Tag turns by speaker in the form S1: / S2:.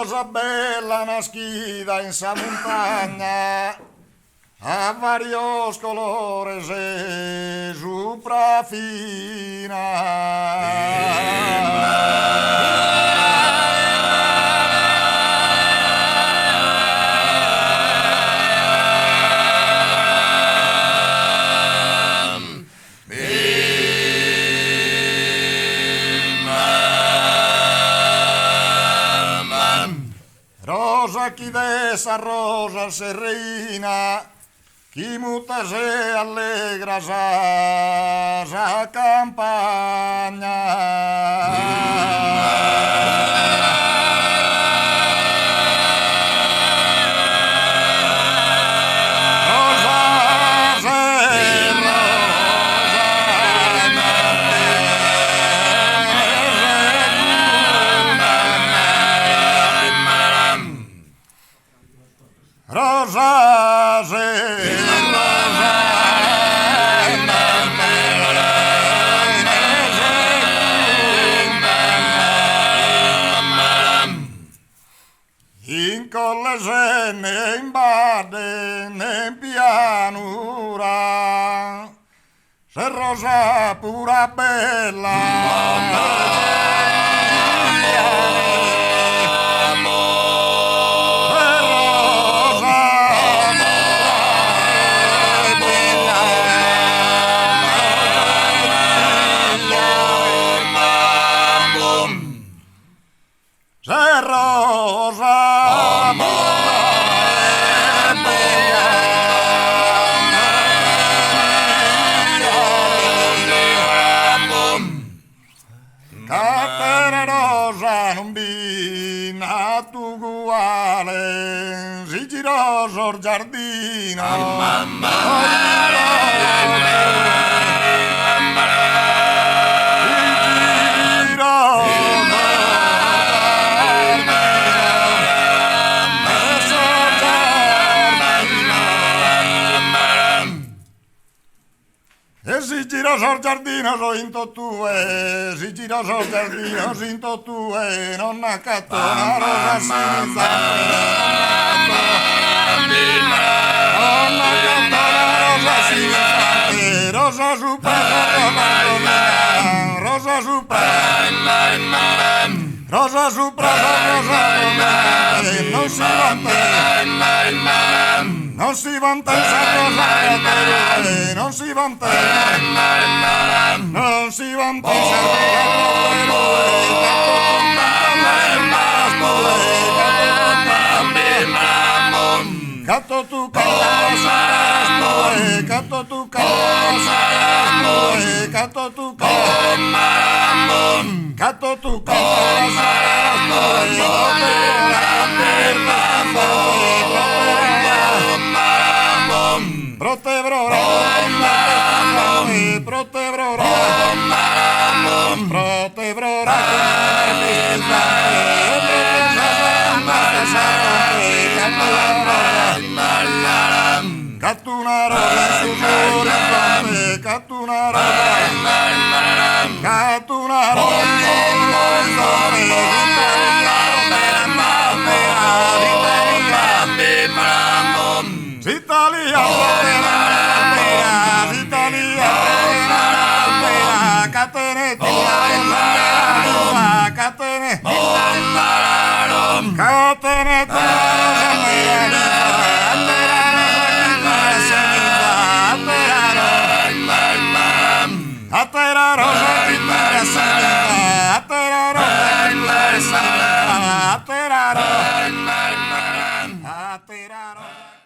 S1: rosa bella nascida en esa montaña, a varios colores es fina. Rosa chi dessa rosa se reina, chi muta se allegra sa campagna. Rosa se in colle se ne invade ne pianura, se rosa pura bella. Se rosa catena rosa non bina tu uguale, si girò sul giardino. E si girò sul giardino, so into tue, si girò sul giardino, so into tue, non accatto una rosa senza non accatto una rosa senza rosa su rosa su rosa su rosa non si vanta. Non si vanta il rosa, non si vanta, non si vanta il gatto tu casa, gatto tu casa, gatto tu casa, gatto tu casa, Protevrò Catuna rosa su orizzonte, catuna Atterraro